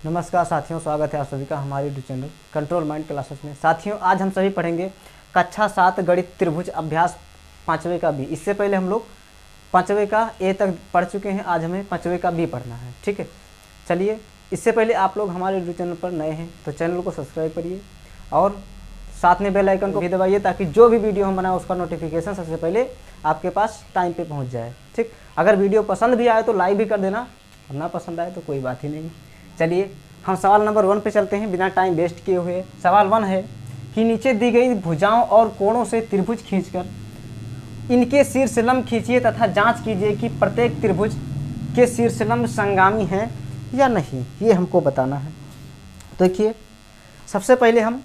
नमस्कार साथियों, स्वागत है आप सभी का हमारे YouTube channel control mind classes में। साथियों, आज हम सभी पढ़ेंगे कक्षा 7 गणित त्रिभुज अभ्यास 5वें का बी। इससे पहले हम लोग 5वें का ए तक पढ़ चुके हैं, आज हमें 5वें का बी पढ़ना है। ठीक है, चलिए। इससे पहले आप लोग हमारे यूट्यूब चैनल पर नए हैं तो चैनल को सब्सक्राइब करिए और साथ में बेल आइकन को भी दबाइए ताकि जो भी वीडियो हम बनाए उसका नोटिफिकेशन सबसे पहले आपके पास टाइम पे पहुंच जाए। ठीक, अगर वीडियो पसंद भी आए तो लाइक भी कर देना और ना पसंद आए तो कोई बात ही नहीं। चलिए हम सवाल नंबर 1 पे चलते हैं बिना टाइम वेस्ट किए हुए। सवाल 1 है कि नीचे दी गई भुजाओं और कोणों से त्रिभुज खींचकर इनके शीर्षलंब खींचिए तथा जांच कीजिए कि प्रत्येक त्रिभुज के शीर्षलंब संगामी हैं या नहीं, ये हमको बताना है। तो देखिए, सबसे पहले हम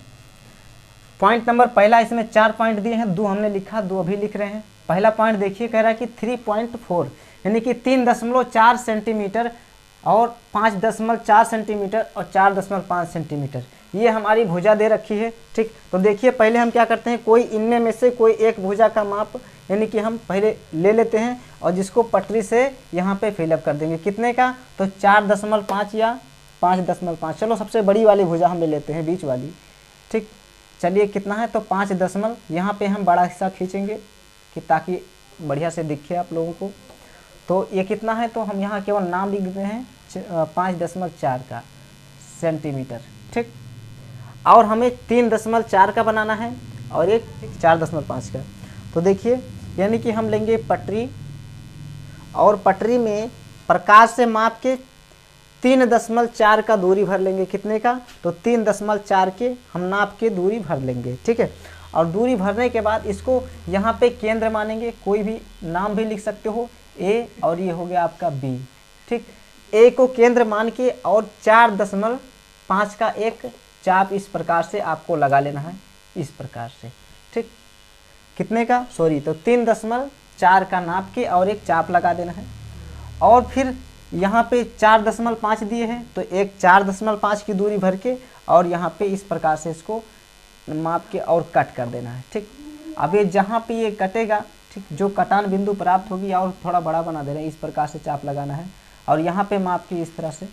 पॉइंट नंबर पहला, इसमें 4 पॉइंट दिए हैं, 2 हमने लिखा, 2 अभी लिख रहे हैं। पहला पॉइंट देखिए, कह रहा है कि 3.4 यानी कि 3.4 सेंटीमीटर और 5.4 सेंटीमीटर और 4.5 सेंटीमीटर ये हमारी भुजा दे रखी है। ठीक, तो देखिए पहले हम क्या करते हैं, कोई इनमें में से कोई एक भुजा का माप यानी कि हम पहले ले लेते हैं और जिसको पटरी से यहाँ पे फिलअप कर देंगे। कितने का, तो 4.5 या 5.5। चलो सबसे बड़ी वाली भुजा हम ले लेते हैं, बीच वाली। ठीक, चलिए कितना है, तो 5 यहाँ पे हम बड़ा हिस्सा खींचेंगे कि ताकि बढ़िया से दिखे आप लोगों को। तो ये कितना है, तो हम यहाँ केवल नाम लिख देते हैं 5.4 का सेंटीमीटर। ठीक, और हमें 3.4 का बनाना है और एक 4.5 का। तो देखिए, यानी कि हम लेंगे पटरी और पटरी में प्रकाश से माप के 3.4 का दूरी भर लेंगे। कितने का, तो 3.4 के हम नाप के दूरी भर लेंगे। ठीक है, और दूरी भरने के बाद इसको यहाँ पे केंद्र मानेंगे, कोई भी नाम भी लिख सकते हो, ए और ये हो गया आपका बी। ठीक, ए को केंद्र मान के और 4.5 का एक चाप इस प्रकार से आपको लगा लेना है, इस प्रकार से। ठीक, कितने का, सॉरी, तो 3.4 का नाप के और एक चाप लगा देना है। और फिर यहाँ पे 4.5 दिए हैं तो एक 4.5 की दूरी भर के और यहाँ पे इस प्रकार से इसको माप के और कट कर देना है। ठीक, अब ये जहाँ पे ये कटेगा, ठीक, जो कटान बिंदु प्राप्त होगी और थोड़ा बड़ा बना दे रहे हैं, इस प्रकार से चाप लगाना है और यहाँ पे माप के इस तरह से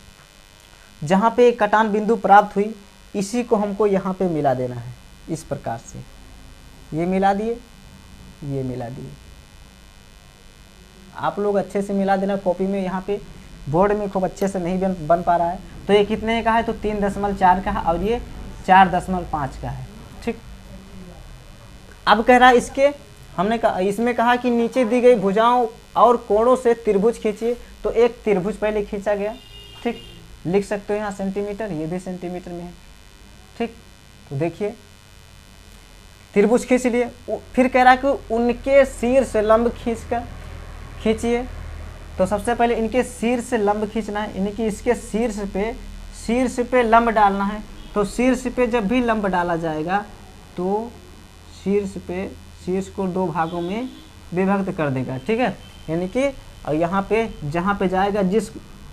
जहाँ पे कटान बिंदु प्राप्त हुई इसी को हमको यहाँ पे मिला देना है, इस प्रकार से। ये मिला दिए, ये मिला दिए। आप लोग अच्छे से मिला देना कॉपी में, यहाँ पे बोर्ड में खूब अच्छे से नहीं बन पा रहा है। तो ये कितने का है, तो 3.4 का है और ये 4.5 का है। ठीक, अब कह रहा है इसके, हमने कहा इसमें कहा कि नीचे दी गई भुजाओं और कोणों से त्रिभुज खींचिए। तो एक त्रिभुज पहले खींचा गया। ठीक, लिख सकते हो यहाँ सेंटीमीटर, ये भी सेंटीमीटर में है। ठीक, तो देखिए त्रिभुज खींच लिए। फिर कह रहा है कि उनके शीर्ष लंब खींचिए। तो सबसे पहले इनके शीर्ष लंब खींचना है, यानी कि इसके शीर्ष पे लंब डालना है। तो शीर्ष पे जब भी लंब डाला जाएगा तो शीर्ष को 2 भागों में विभक्त कर देगा। ठीक है, यानी कि और यहाँ पे जहाँ पे जाएगा, जिस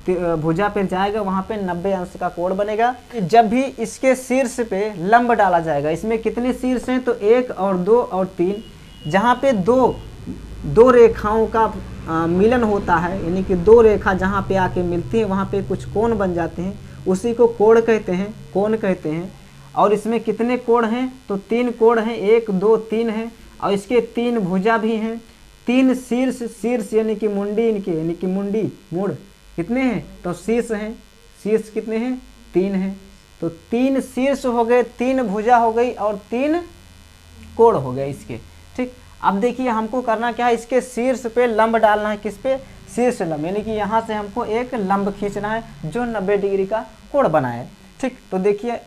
भुजा पे जाएगा वहाँ पे 90 अंश का कोण बनेगा। जब भी इसके शीर्ष पे लंब डाला जाएगा, इसमें कितने शीर्ष हैं, तो 1 और 2 और 3, जहाँ पे दो रेखाओं का मिलन होता है, यानी कि 2 रेखा जहाँ पे आके मिलती है वहाँ पे कुछ कोण बन जाते हैं, उसी को कोण कहते हैं। और इसमें कितने कोण हैं, तो 3 कोण हैं, 1 2 3 हैं और इसके 3 भुजा भी हैं। 3 शीर्ष यानी कि मुंडी इनके, यानी कि मुड़ कितने हैं, तो शीर्ष हैं। शीर्ष कितने हैं, 3 हैं। तो 3 शीर्ष हो गए, 3 भुजा हो गई और 3 कोण हो गए इसके। ठीक, अब देखिए हमको करना क्या है, इसके शीर्ष पे लंब डालना है। किस पे, शीर्ष लंब, यानी कि यहाँ से हमको एक लंब खींचना है जो 90 डिग्री का कोण बनाए। ठीक, तो देखिए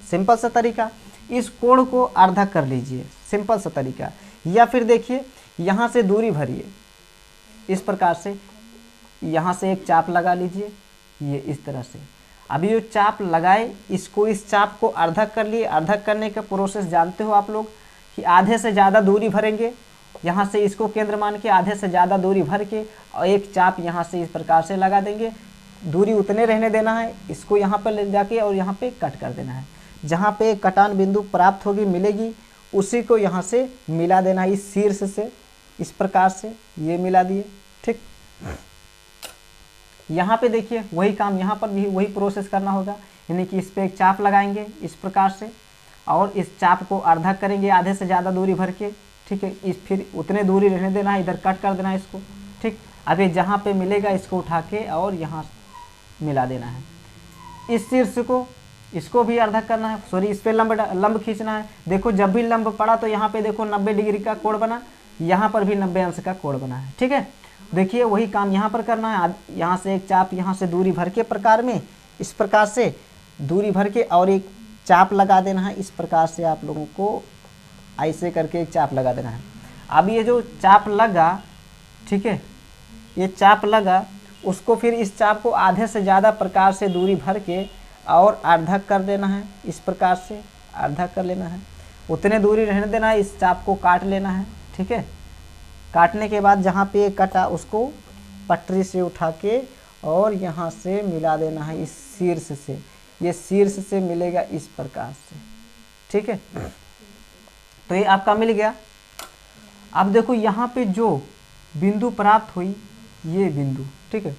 सिंपल सा तरीका, इस कोण को आधा कर लीजिए, सिंपल सा तरीका। या फिर देखिए यहाँ से दूरी भरिए, इस प्रकार से यहाँ से एक चाप लगा लीजिए, ये इस तरह से। अभी जो चाप लगाए इसको, इस चाप को आधा कर लिए। आधा करने का प्रोसेस जानते हो आप लोग कि आधे से ज़्यादा दूरी भरेंगे, यहाँ से इसको केंद्र मान के आधे से ज़्यादा दूरी भर के और एक चाप यहाँ से इस प्रकार से लगा देंगे। दूरी उतने रहने देना है, इसको यहाँ पर ले जाके और यहाँ पे कट कर देना है। जहाँ पे कटान बिंदु प्राप्त होगी, मिलेगी, उसी को यहाँ से मिला देना है इस शीर्ष से, इस प्रकार से ये मिला दिए। ठीक, यहाँ पे देखिए वही काम, यहाँ पर भी वही प्रोसेस करना होगा, यानी कि इस पर एक चाप लगाएंगे इस प्रकार से, और इस चाप को अर्धा करेंगे आधे से ज़्यादा दूरी भर के, ठीक है। इस फिर उतने दूरी रहने देना है, इधर कट कर देना है इसको, ठीक। अब ये जहाँ पे मिलेगा इसको उठा के और यहाँ मिला देना है। इस शीर्ष को, इसको भी अर्धा करना है, सॉरी इस पे लंब खींचना है। देखो जब भी लंब पड़ा तो यहाँ पे देखो 90 डिग्री का कोण बना, यहाँ पर भी 90 अंश का कोण बना है, ठीक है। देखिए वही काम यहाँ पर करना है, यहाँ से एक चाप यहाँ से दूरी भर के प्रकार में, इस प्रकार से दूरी भर के और एक चाप लगा देना है। इस प्रकार से आप लोगों को ऐसे करके एक चाप लगा देना है। अब ये जो चाप लगा, ठीक है, ये चाप लगा, उसको फिर इस चाप को आधे से ज़्यादा प्रकार से दूरी भर के और अर्धा कर देना है, इस प्रकार से अर्धा कर लेना है, उतने दूरी रहने देना है। इस चाप को काट लेना है, ठीक है। काटने के बाद जहाँ पे कटा उसको पटरी से उठा के और यहाँ से मिला देना है इस शीर्ष से, ये शीर्ष से मिलेगा इस प्रकार से, ठीक है। तो ये आपका मिल गया। अब देखो यहाँ पे जो बिंदु प्राप्त हुई, ये बिंदु, ठीक है।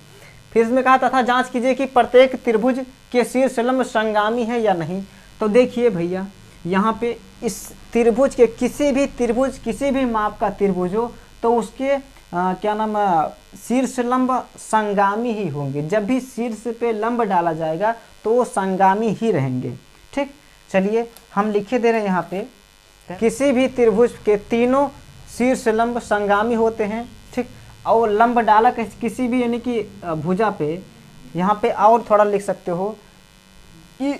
फिर इसमें कहा तथा जांच कीजिए कि प्रत्येक त्रिभुज के शीर्ष लंब संगामी है या नहीं। तो देखिए भैया यहाँ पे इस त्रिभुज के किसी भी माप का त्रिभुज हो तो उसके क्या नाम शीर्ष लंब संगामी ही होंगे। जब भी शीर्ष पे लंब डाला जाएगा तो वो संगामी ही रहेंगे, ठीक। चलिए हम लिखे दे रहे हैं यहाँ पे, किसी भी त्रिभुज के तीनों शीर्ष लंब संगामी होते हैं, ठीक। और लंब डाला किसी भी यानी कि भुजा पे, यहाँ पे और थोड़ा लिख सकते हो कि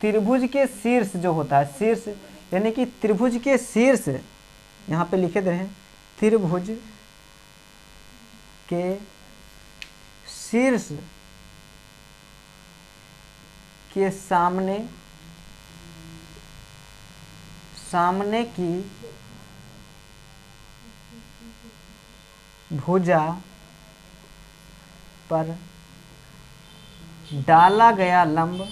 त्रिभुज के शीर्ष जो होता है, शीर्ष यानी कि त्रिभुज के शीर्ष, यहाँ पे लिखे दे रहे हैं त्रिभुज के शीर्ष के सामने की भुजा पर डाला गया लंब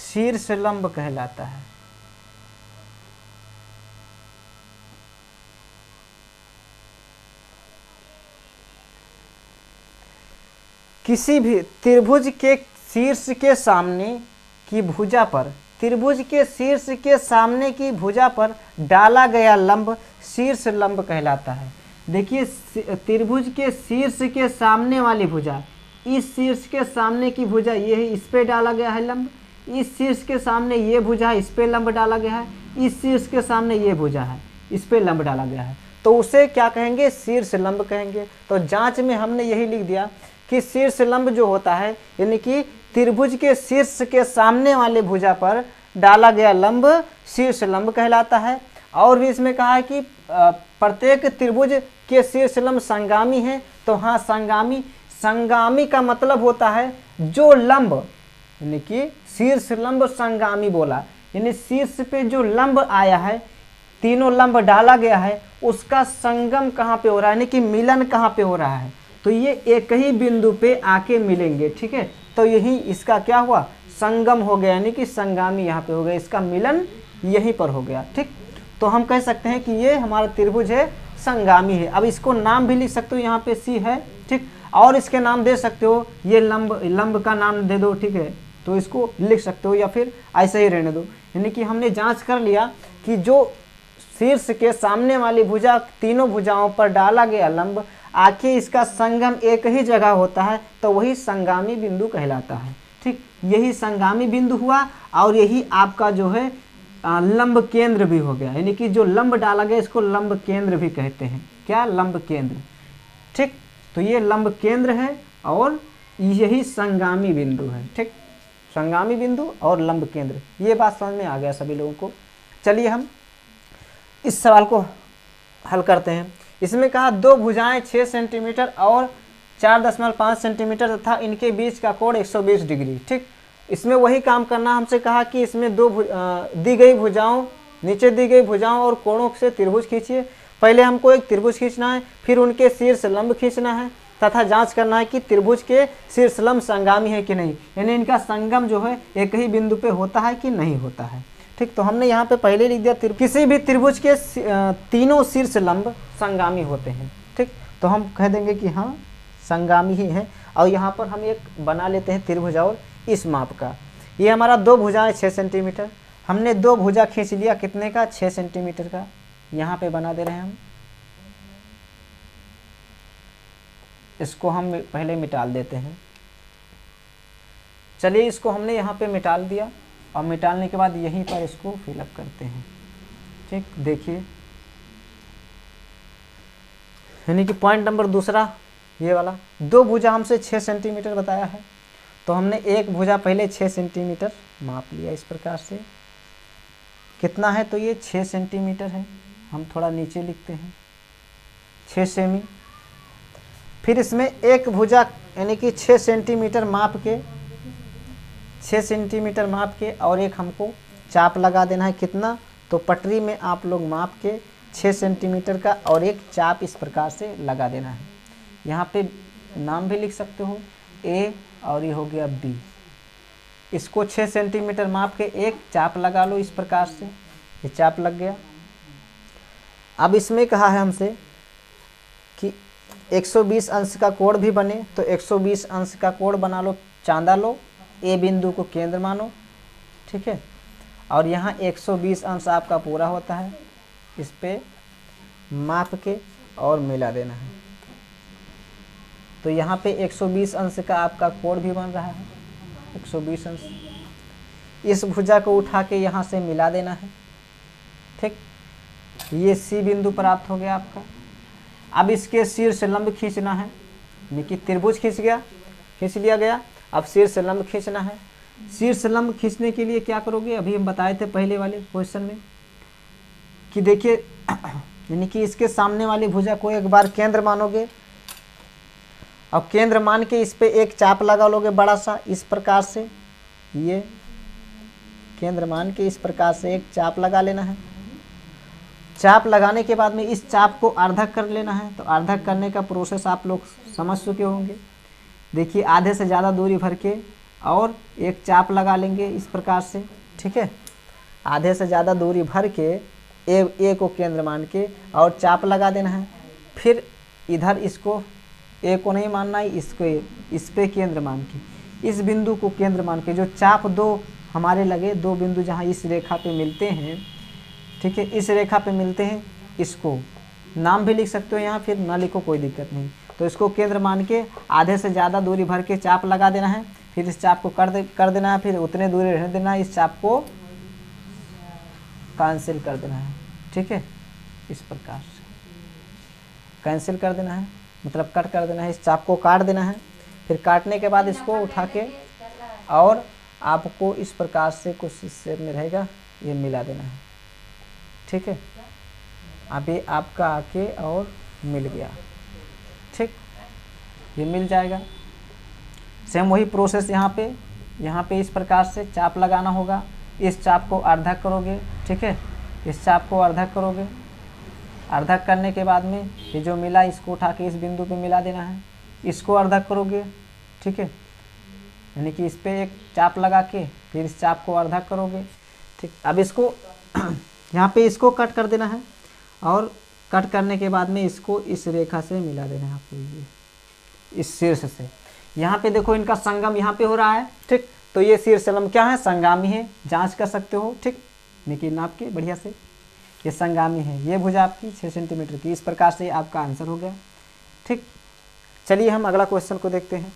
शीर्ष लंब कहलाता है। किसी भी त्रिभुज के शीर्ष के सामने की भुजा पर, त्रिभुज के शीर्ष के सामने की भुजा पर डाला गया लंब शीर्ष लंब कहलाता है। देखिए त्रिभुज के शीर्ष के सामने वाली भुजा, इस शीर्ष के सामने की भुजा ये है, इस पे डाला गया है लंब। इस शीर्ष के सामने ये भुजा है, इस पे लंब डाला गया है। इस शीर्ष के सामने ये भुजा है, इस पे लंब डाला गया है, तो उसे क्या कहेंगे? शीर्ष लंब कहेंगे। तो जांच में हमने यही लिख दिया कि शीर्ष लंब जो होता है यानी कि त्रिभुज के शीर्ष के सामने वाले भुजा पर डाला गया लंब शीर्ष लंब कहलाता है। और भी इसमें कहा है कि प्रत्येक त्रिभुज के शीर्ष लंब संगामी है। तो हाँ, संगामी का मतलब होता है जो लंब, यानी कि शीर्ष लंब संगामी बोला, यानी शीर्ष पे जो लंब आया है, तीनों लंब डाला गया है, उसका संगम कहाँ पे हो रहा है, यानी कि मिलन कहाँ पे हो रहा है, तो ये एक ही बिंदु पे आके मिलेंगे। ठीक है, तो यही इसका क्या हुआ, संगम हो गया, यानी कि संगामी यहाँ पे हो गया, इसका मिलन यहीं पर हो गया। ठीक, तो हम कह सकते हैं कि ये हमारा त्रिभुज है, संगामी है। अब इसको नाम भी लिख सकते हो, यहाँ पे सी है। ठीक, और इसके नाम दे सकते हो, ये लंब का नाम दे दो। ठीक है, तो इसको लिख सकते हो या फिर ऐसे ही रहने दो। यानी कि हमने जांच कर लिया कि जो शीर्ष के सामने वाली भुजा, तीनों भुजाओं पर डाला गया लंब, आखिर इसका संगम एक ही जगह होता है, तो वही संगामी बिंदु कहलाता है। ठीक, यही संगामी बिंदु हुआ और यही आपका जो है लंब केंद्र भी हो गया, यानी कि जो लंब डाला गया इसको लंब केंद्र भी कहते हैं। क्या? लंब केंद्र। ठीक, तो ये लंब केंद्र है और यही संगामी बिंदु है। ठीक, संगामी बिंदु और लंब केंद्र, ये बात समझ में आ गया सभी लोगों को। चलिए हम इस सवाल को हल करते हैं। इसमें कहा दो भुजाएं 6 सेंटीमीटर और 4.5 सेंटीमीटर तथा इनके बीच का कोण 120 डिग्री। ठीक, इसमें वही काम करना हमसे कहा कि इसमें दो दी गई भुजाओं, नीचे दी गई भुजाओं और कोणों से त्रिभुज खींचिए। पहले हमको एक त्रिभुज खींचना है, फिर उनके शीर्ष लंब खींचना है तथा जांच करना है कि त्रिभुज के शीर्ष लंब संगामी है कि नहीं, यानी इनका संगम जो है एक ही बिंदु पे होता है कि नहीं होता है। ठीक, तो हमने यहाँ पे पहले लिख दिया किसी भी त्रिभुज के तीनों शीर्ष लंब संगामी होते हैं। ठीक, तो हम कह देंगे कि हाँ संगामी ही है। और यहाँ पर हम एक बना लेते हैं त्रिभुज और इस माप का। ये हमारा दो भुजाएं 6 सेंटीमीटर, हमने दो भुजा खींच लिया कितने का 6 सेंटीमीटर का। यहाँ पे बना दे रहे हैं हम, इसको हम पहले मिटाल देते हैं। चलिए इसको हमने यहाँ पे मिटाल दिया और मिटालने के बाद यहीं पर इसको फिलअप करते हैं। ठीक, देखिए यानी कि पॉइंट नंबर दूसरा ये वाला, दो भुजा हमसे 6 सेंटीमीटर बताया है, तो हमने एक भुजा पहले 6 सेंटीमीटर माप लिया इस प्रकार से। कितना है तो ये 6 सेंटीमीटर है, हम थोड़ा नीचे लिखते हैं 6 सेमी। फिर इसमें एक भुजा यानी कि 6 सेंटीमीटर माप के 6 सेंटीमीटर माप के और एक हमको चाप लगा देना है। कितना तो पटरी में आप लोग माप के 6 सेंटीमीटर का और एक चाप इस प्रकार से लगा देना है। यहाँ पे नाम भी लिख सकते हो ए और ये हो गया बी। इसको 6 सेंटीमीटर माप के एक चाप लगा लो इस प्रकार से, ये चाप लग गया। अब इसमें कहा है हमसे कि 120 अंश का कोण भी बने, तो 120 अंश का कोण बना लो, चांदा लो, ए बिंदु को केंद्र मानो। ठीक है, और यहाँ 120 अंश आपका पूरा होता है, इस पे माप के और मिला देना है। तो यहाँ पे 120 अंश का आपका कोण भी बन रहा है, 120 अंश। इस भुजा को उठा के यहाँ से मिला देना है। ठीक, ये सी बिंदु प्राप्त हो गया आपका। अब इसके शीर्ष लंब खींचना है, यानी कि त्रिभुज खींच लिया गया। अब शीर्ष लंब खींचना है। शीर्ष लंब खींचने के लिए क्या करोगे, अभी हम बताए थे पहले वाले क्वेश्चन में कि देखिए यानी कि इसके सामने वाली भुजा को एक बार केंद्र मानोगे और केंद्र मान के इस पे एक चाप लगा लोगे बड़ा सा इस प्रकार से। ये केंद्र मान के इस प्रकार से एक चाप लगा लेना है। चाप लगाने के बाद में इस चाप को अर्धक कर लेना है। तो अर्धक करने का प्रोसेस आप लोग समझ चुके होंगे। देखिए आधे से ज़्यादा दूरी भर के और एक चाप लगा लेंगे इस प्रकार से। ठीक है, आधे से ज़्यादा दूरी भर के ए को केंद्र मान के और चाप लगा देना है। फिर इधर इसको ए को नहीं मानना है, इसको इस पे केंद्र मान के इस बिंदु को केंद्र मान के जो चाप दो हमारे लगे, दो बिंदु जहाँ इस रेखा पे मिलते हैं, ठीक है, इस रेखा पे मिलते हैं, इसको नाम भी लिख सकते हो यहाँ, फिर ना लिखो कोई दिक्कत नहीं। तो इसको केंद्र मान के आधे से ज़्यादा दूरी भर के चाप लगा देना है। फिर इस चाप को कर देना है, फिर उतने दूरी रहने देना है, इस चाप को कैंसिल कर देना है। ठीक है, इस प्रकार से कैंसिल कर देना है, मतलब कट कर देना है, इस चाप को काट देना है। फिर काटने के बाद इसको उठा के और आपको इस प्रकार से कुछ इस शेप में रहेगा, ये मिला देना है। ठीक है, अभी आपका आके और मिल गया। ठीक, ये मिल जाएगा। सेम वही प्रोसेस यहाँ पे इस प्रकार से चाप लगाना होगा। इस चाप को अर्धक करोगे। ठीक है, इस चाप को अर्धक करोगे। अर्धक करने के बाद में ये जो मिला इसको उठा के इस बिंदु पे मिला देना है। इसको अर्धक करोगे। ठीक है, यानी कि इस पे एक चाप लगा के फिर इस चाप को अर्धक करोगे। ठीक, अब इसको यहाँ पे इसको कट कर देना है और कट करने के बाद में इसको इस रेखा से मिला देना है आपको, ये इस शीर्ष से। यहाँ पे देखो इनका संगम यहाँ पे हो रहा है। ठीक, तो ये शीर्ष लंब क्या है, संगामी है, जांच कर सकते हो। ठीक, लेकिन नाप के बढ़िया से ये संगामी है। ये भुजा आपकी 6 सेंटीमीटर की। इस प्रकार से आपका आंसर हो गया। ठीक, चलिए हम अगला क्वेश्चन को देखते हैं।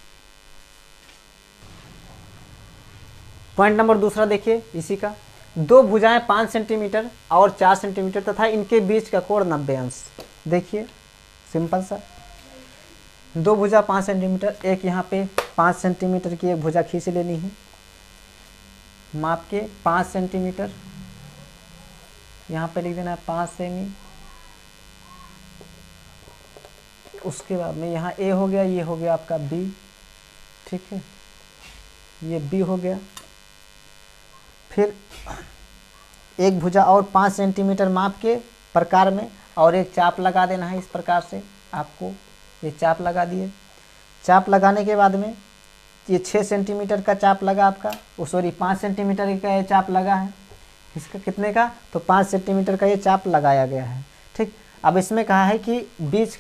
पॉइंट नंबर दूसरा देखिए इसी का, दो भुजाएं 5 सेंटीमीटर और 4 सेंटीमीटर तथा इनके बीच का कोण 90 अंश। देखिए सिंपल सा, दो भुजा 5 सेंटीमीटर, एक यहाँ पे 5 सेंटीमीटर की एक भुजा खींच लेनी है, माप के 5 सेंटीमीटर, यहाँ पे लिख देना है 5 सेमी। उसके बाद में यहाँ ए हो गया, ये हो गया आपका बी। ठीक है, ये बी हो गया। फिर एक भुजा और 5 सेंटीमीटर माप के प्रकार में और एक चाप लगा देना है इस प्रकार से। आपको ये चाप लगा दिए। चाप लगाने के बाद में ये 6 सेंटीमीटर का चाप लगा आपका, सॉरी 5 सेंटीमीटर का ये चाप लगा है। इसका कितने का, तो 5 सेंटीमीटर का ये चाप लगाया गया है। ठीक, अब इसमें कहा है कि बीच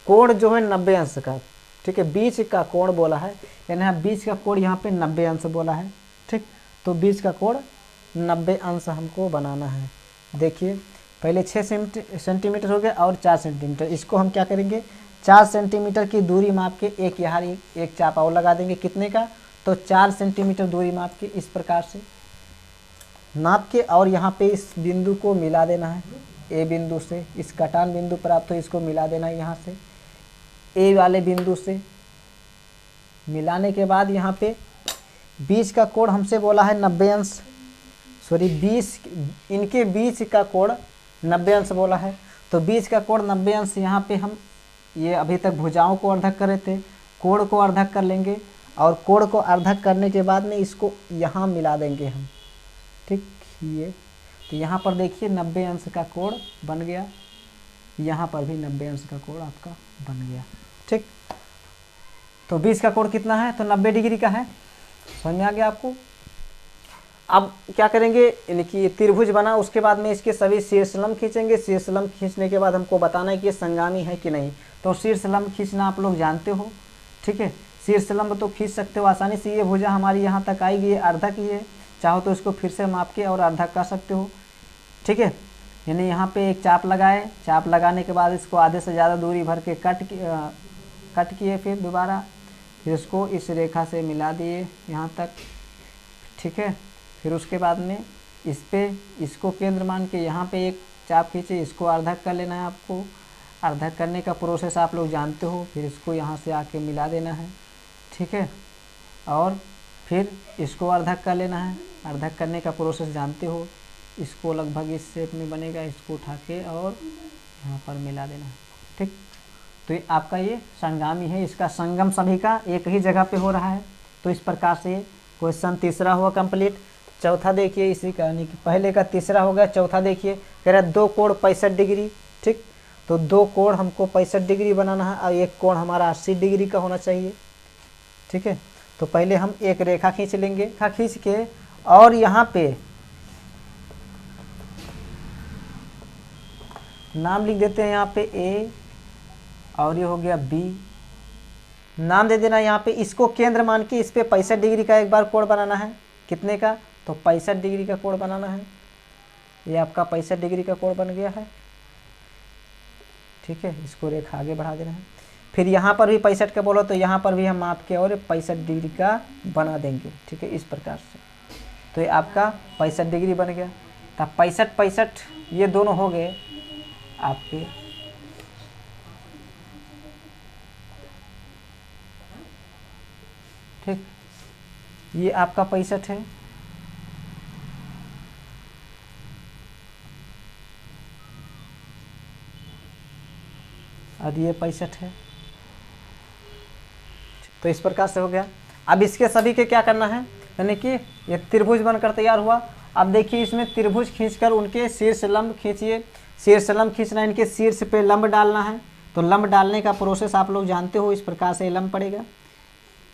कोण जो है 90 अंश का, ठीक है, बीच का कोण बोला है, यानी यहाँ बीच का कोण यहाँ पे 90 अंश बोला है। ठीक, तो बीच का कोण 90 अंश हमको बनाना है। देखिए पहले 6 सेंटीमीटर हो गया और 4 सेंटीमीटर, इसको हम क्या करेंगे, 4 सेंटीमीटर की दूरी माप के एक यहाँ एक चाप और लगा देंगे। कितने का, तो 4 सेंटीमीटर दूरी माप के इस प्रकार से नाप के, और यहाँ पे इस बिंदु को मिला देना है ए बिंदु से, इस कटान बिंदु प्राप्त हो इसको मिला देना है यहाँ से ए वाले बिंदु से। मिलाने के बाद यहाँ पे बीच का कोण हमसे बोला है 90 अंश, सॉरी 20, इनके बीच का कोण 90 अंश बोला है। तो बीच का कोण 90 अंश, यहाँ पे हम ये अभी तक भुजाओं को अर्धक कर रहे थे, कोण को अर्धक कर लेंगे और कोण को अर्धक करने के बाद में इसको यहाँ मिला देंगे हम। ठीक, ये तो यहाँ पर देखिए 90 अंश का कोण बन गया, यहाँ पर भी 90 अंश का कोण आपका बन गया। ठीक, तो बीच का कोण कितना है, तो 90 डिग्री का है। समझ में आ गया आपको। अब क्या करेंगे, यानी कि त्रिभुज बना, उसके बाद में इसके सभी शीर्षलंब खींचेंगे। शीर्षलंब खींचने के बाद हमको बताना है कि ये संगामी है कि नहीं। तो शीर्षलंब खींचना आप लोग जानते हो, ठीक है, शीर्षलंब तो खींच सकते हो आसानी से। ये भुजा हमारी यहाँ तक आएगी, ये अर्धक ही है, चाहो तो इसको फिर से माप के और अर्धक कर सकते हो। ठीक है, यानी यहाँ पे एक चाप लगाए, चाप लगाने के बाद इसको आधे से ज़्यादा दूरी भर के कट किए, फिर दोबारा फिर इसको इस रेखा से मिला दिए यहाँ तक। ठीक है, फिर उसके बाद में इस पे इसको केंद्र मान के यहाँ पे एक चाप खींचे, इसको अर्धक कर लेना है आपको। अर्धक करने का प्रोसेस आप लोग जानते हो। फिर इसको यहाँ से आके मिला देना है, ठीक है, और फिर इसको अर्धक कर लेना है। अर्धक करने का प्रोसेस जानते हो, इसको लगभग इस शेप में बनेगा, इसको उठा के और यहाँ पर मिला देना है। ठीक, तो ये आपका ये संगामी है, इसका संगम सभी का एक ही जगह पे हो रहा है। तो इस प्रकार से क्वेश्चन तीसरा हुआ कंप्लीट। चौथा देखिए इसी का, यानी कि पहले का तीसरा हो गया, चौथा देखिए कह रहा है 2 कोण 65 डिग्री। ठीक, तो 2 कोण हमको 65 डिग्री बनाना है और एक कोण हमारा 80 डिग्री का होना चाहिए। ठीक है, तो पहले हम एक रेखा खींच लेंगे, रेखा खींच के और यहाँ पे नाम लिख देते हैं, यहाँ पे ए और ये हो गया बी, नाम दे देना यहाँ पे। इसको केंद्र मान के इस पे 65 डिग्री का एक बार कोण बनाना है। कितने का, तो 65 डिग्री का कोण बनाना है। ये आपका 65 डिग्री का कोण बन गया है। ठीक है, इसको रेखा आगे बढ़ा देना है। फिर यहाँ पर भी 65 का बोलो तो यहाँ पर भी हम माप के और 65 डिग्री का बना देंगे। ठीक है, इस प्रकार से तो ये आपका 65 डिग्री बन गया। तब 65 ये दोनों हो गए आपके। ठीक, ये आपका 65 है, और ये 65 है। तो इस प्रकार से हो गया। अब इसके सभी के क्या करना है, यानी कि ये त्रिभुज बनकर तैयार हुआ। अब देखिए इसमें त्रिभुज खींचकर उनके शीर्ष लंब खींचिए। शीर्ष लंब खींचना, इनके शीर्ष पे लंब डालना है। तो लंब डालने का प्रोसेस आप लोग जानते हो, इस प्रकार से लंब पड़ेगा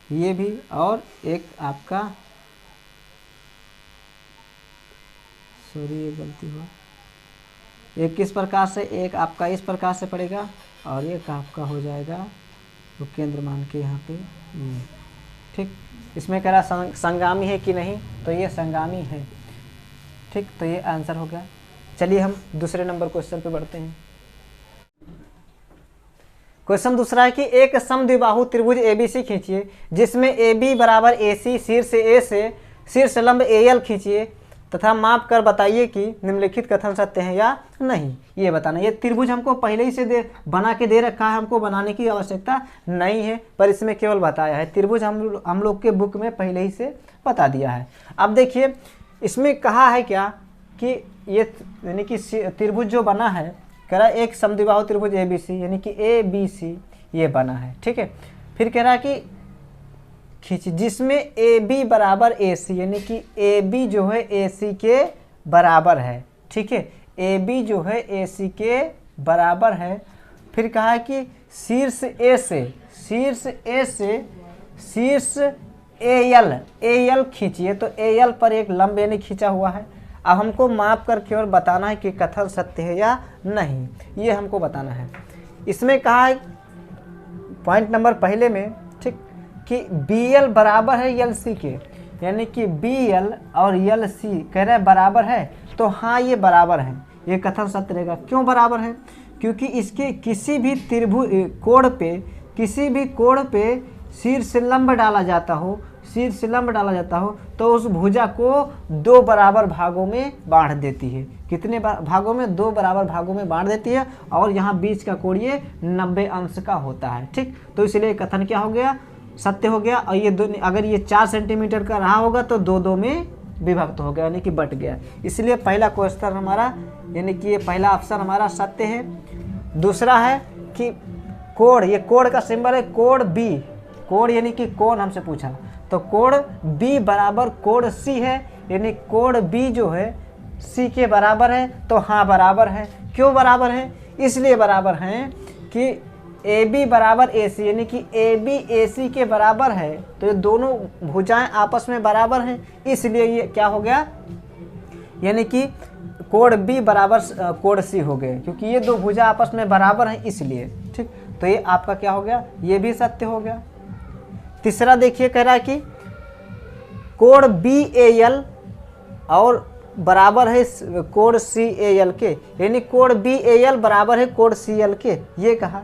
ये भी, और एक आपका, सॉरी ये गलती हुआ, एक किस प्रकार से, एक आपका इस प्रकार से पड़ेगा और एक आपका हो जाएगा तो केंद्र मान के यहाँ पे ये। ठीक, इसमें कह रहा संगामी है कि नहीं, तो ये संगामी है। ठीक, तो ये आंसर हो गया। चलिए हम दूसरे नंबर क्वेश्चन पे बढ़ते हैं। क्वेश्चन दूसरा है कि एक समद्विबाहु त्रिभुज एबीसी खींचिए जिसमें AB बराबर AC, शीर्ष A से शीर्ष लंब AL खींचिए तथा माप कर बताइए कि निम्नलिखित कथन सत्य है या नहीं। ये बताना। ये त्रिभुज हमको पहले ही से बना के दे रखा है, हमको बनाने की आवश्यकता नहीं है, पर इसमें केवल बताया है। त्रिभुज हम लोग के बुक में पहले ही से बता दिया है। अब देखिए इसमें कहा है क्या कि ये यानी कि त्रिभुज जो बना है, कह रहा है एक समद्विबाहु त्रिभुज ABC यानी कि ABC ये बना है। ठीक है, फिर कह रहा है कि खींच जिसमें AB बराबर AC यानी कि AB जो है AC के बराबर है। ठीक है, AB जो है AC के बराबर है। फिर कहा है कि शीर्ष A से शीर्ष AL खींचिए। तो AL पर एक लंब यानी खींचा हुआ है। अब हमको माप करके और बताना है कि कथन सत्य है या नहीं, ये हमको बताना है। इसमें कहा है पॉइंट नंबर पहले में, ठीक, कि BL बराबर है LC के, यानी कि BL और LC कह रहे हैं बराबर है, तो हाँ ये बराबर है, ये कथन सत्य रहेगा। क्यों बराबर है? क्योंकि इसके किसी भी त्रिभुज कोण पे शीर्ष लंब डाला जाता हो, तो उस भुजा को 2 बराबर भागों में बांट देती है। कितने भागों में? 2 बराबर भागों में बांट देती है, और यहाँ बीच का कोण ये 90 अंश का होता है, ठीक। तो इसलिए कथन क्या हो गया? सत्य हो गया। और ये अगर ये 4 सेंटीमीटर का रहा होगा तो 2-2 में विभक्त हो गया, यानी कि बट गया। इसलिए पहला क्वेश्चन हमारा, यानी कि ये पहला ऑप्शन हमारा सत्य है। दूसरा है कि कोण, ये कोण का सिंबल है कोण B, कोण यानी कि कोण हमसे पूछा, तो कोण B बराबर कोण C है, यानी कोण B जो है C के बराबर है, तो हाँ बराबर है। क्यों बराबर है? इसलिए बराबर है कि AB बराबर AC, यानी कि AB AC के बराबर है, तो ये दोनों भुजाएं आपस में बराबर हैं, इसलिए ये क्या हो गया? यानी कि कोण B बराबर कोण C हो गए, क्योंकि ये 2 भुजा आपस में बराबर हैं इसलिए, ठीक। तो ये आपका क्या हो गया? ये भी सत्य हो गया। तीसरा देखिए, कह रहा है कि कोण BAL और बराबर है कोण CAL के, यानी कोण BAL बराबर है कोण CL के, ये कहा।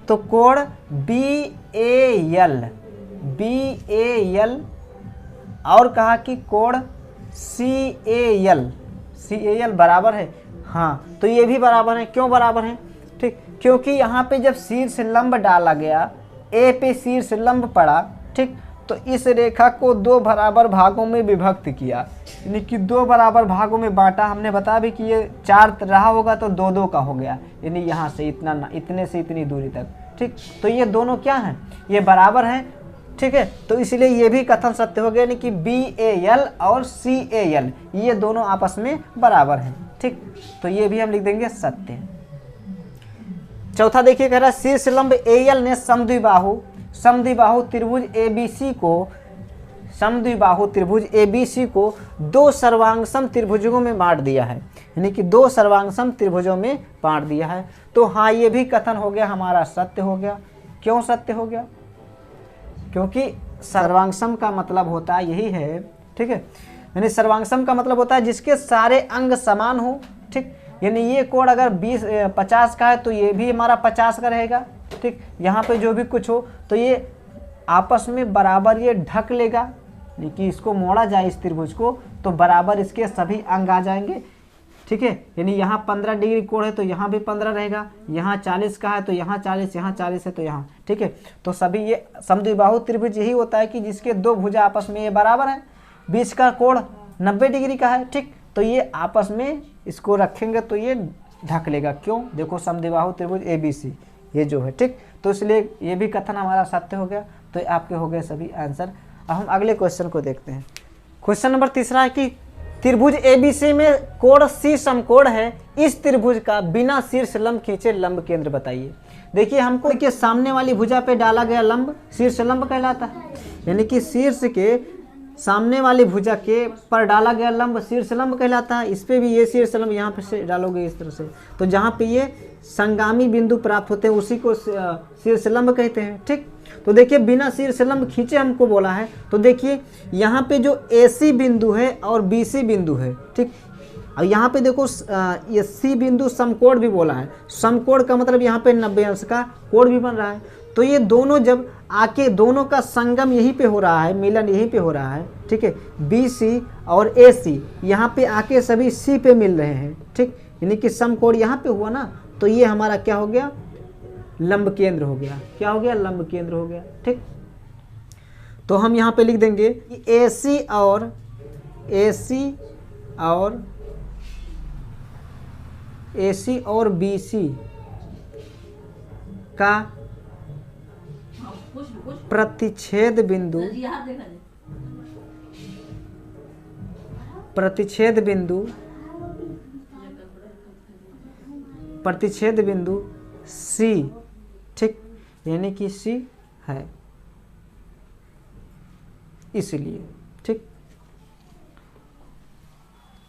तो कोण BAL और कहा कि कोण CAL बराबर है, हाँ, तो ये भी बराबर है। क्यों बराबर है? ठीक, क्योंकि यहाँ पे जब शीर्ष लंब डाला गया, ए पे शीर्ष लंब पड़ा, ठीक, तो इस रेखा को 2 बराबर भागों में विभक्त किया, यानी कि 2 बराबर भागों में बांटा। हमने बताया भी कि ये 4 रहा होगा तो 2-2 का हो गया, यानी यहाँ से इतना, इतने से इतनी दूरी तक, ठीक। तो ये दोनों क्या हैं? ये बराबर हैं, ठीक है। तो इसलिए ये भी कथन सत्य हो गया, यानी कि BAL और CAL ये दोनों आपस में बराबर हैं, ठीक। तो ये भी हम लिख देंगे सत्य। चौथा देखिए, कह रहा है शीर्ष लंब AL ने समद्विबाहु त्रिभुज ABC को 2 सर्वांगसम त्रिभुजों में बांट दिया है, यानी कि 2 सर्वांगसम त्रिभुजों में बांट दिया है। तो हाँ ये भी कथन हो गया हमारा सत्य हो गया। क्यों सत्य हो गया? क्योंकि सर्वांगसम का मतलब होता है यही है, ठीक है, यानी सर्वांगसम का मतलब होता है जिसके सारे अंग समान हो, ठीक। यानी ये कोण अगर 50 का है तो ये भी हमारा 50 का रहेगा, ठीक। यहाँ पे जो भी कुछ हो तो ये आपस में बराबर ये ढक लेगा, कि इसको मोड़ा जाए इस त्रिभुज को तो बराबर इसके सभी अंग आ जाएंगे, ठीक है। यानी यहाँ 15 डिग्री कोण है तो यहाँ भी 15 रहेगा, यहाँ 40 का है तो यहाँ 40, यहाँ 40 है तो यहाँ, ठीक है। तो सभी ये समद्विबाहु त्रिभुज यही होता है कि जिसके 2 भुजा आपस में ये बराबर है, बीच का कोण 90 डिग्री का है, ठीक। तो ये आपस में इसको रखेंगे तो ये ढक लेगा। क्यों? देखो समद्विबाहु त्रिभुज ABC ये जो है, ठीक। तो इसलिए ये भी कथन हमारा सत्य हो गया। तो आपके हो गए सभी आंसर। अब हम अगले क्वेश्चन को देखते हैं। क्वेश्चन नंबर 3 है कि त्रिभुज ABC में कोण C समकोण है, इस त्रिभुज का बिना शीर्ष लंब खींचे लंब केंद्र बताइए। देखिए हमको देखिए सामने वाली भुजा पे डाला गया लंब शीर्ष लंब कहलाता है, यानी कि शीर्ष के सामने वाली भुजा के पर डाला गया लंब शीर्ष लंब कहलाता है। इस पे भी ये शीर्ष लंब यहाँ पे से डालोगे इस तरह से, तो जहाँ पे ये संगामी बिंदु प्राप्त होते हैं उसी को शीर्ष लंब कहते हैं, ठीक। तो देखिए बिना शीर्ष लंब खींचे हमको बोला है, तो देखिए यहाँ पे जो AC बिंदु है और BC बिंदु है, ठीक। और यहाँ पे देखो ये C बिंदु समकोण भी बोला है। समकोण का मतलब यहाँ पे 90 अंश का कोण भी बन रहा है। तो ये दोनों जब आके दोनों का संगम यहीं पे हो रहा है, मिलन यहीं पे हो रहा है, ठीक है। BC और AC यहाँ पे आके सभी C पे मिल रहे हैं, ठीक। यानी कि समकोण यहाँ पे हुआ ना, तो ये हमारा क्या हो गया? लंब केंद्र हो गया। क्या हो गया? लंब केंद्र हो गया, ठीक। तो हम यहाँ पे लिख देंगे कि AC और BC का प्रतिच्छेद बिंदु C, ठीक, यानी कि C है इसलिए, ठीक।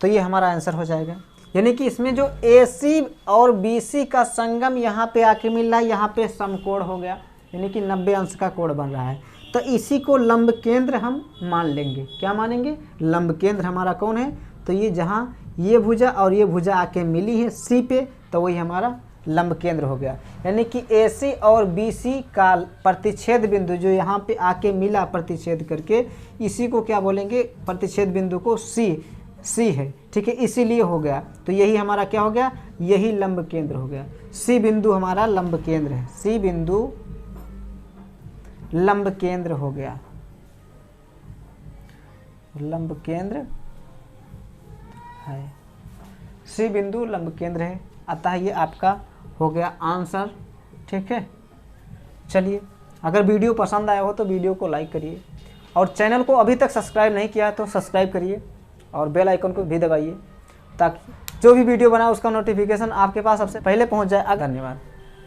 तो ये हमारा आंसर हो जाएगा। यानी कि इसमें जो AC और BC का संगम यहाँ पे आके मिल रहा है, यहाँ पे समकोण हो गया, यानी कि 90 अंश का कोण बन रहा है। तो इसी को लंब केंद्र हम मान लेंगे। क्या मानेंगे? लंब केंद्र हमारा कौन है? तो ये जहाँ ये भुजा और ये भुजा आके मिली है C पे, तो वही हमारा लंब केंद्र हो गया। यानी कि AC और BC का प्रतिच्छेद बिंदु जो यहाँ पे आके मिला प्रतिच्छेद करके, इसी को क्या बोलेंगे? प्रतिच्छेद बिंदु को C है, ठीक है, इसीलिए हो गया। तो यही हमारा क्या हो गया? यही लंब केंद्र हो गया। C बिंदु हमारा लंब केंद्र है, C बिंदु लंब केंद्र हो गया, लंब केंद्र है, C बिंदु लंब केंद्र है। अतः ये आपका हो गया आंसर, ठीक है। चलिए, अगर वीडियो पसंद आया हो तो वीडियो को लाइक करिए, और चैनल को अभी तक सब्सक्राइब नहीं किया है तो सब्सक्राइब करिए, और बेल आइकन को भी दबाइए, ताकि जो भी वीडियो बनाए उसका नोटिफिकेशन आपके पास सबसे पहले पहुंच जाए। धन्यवाद।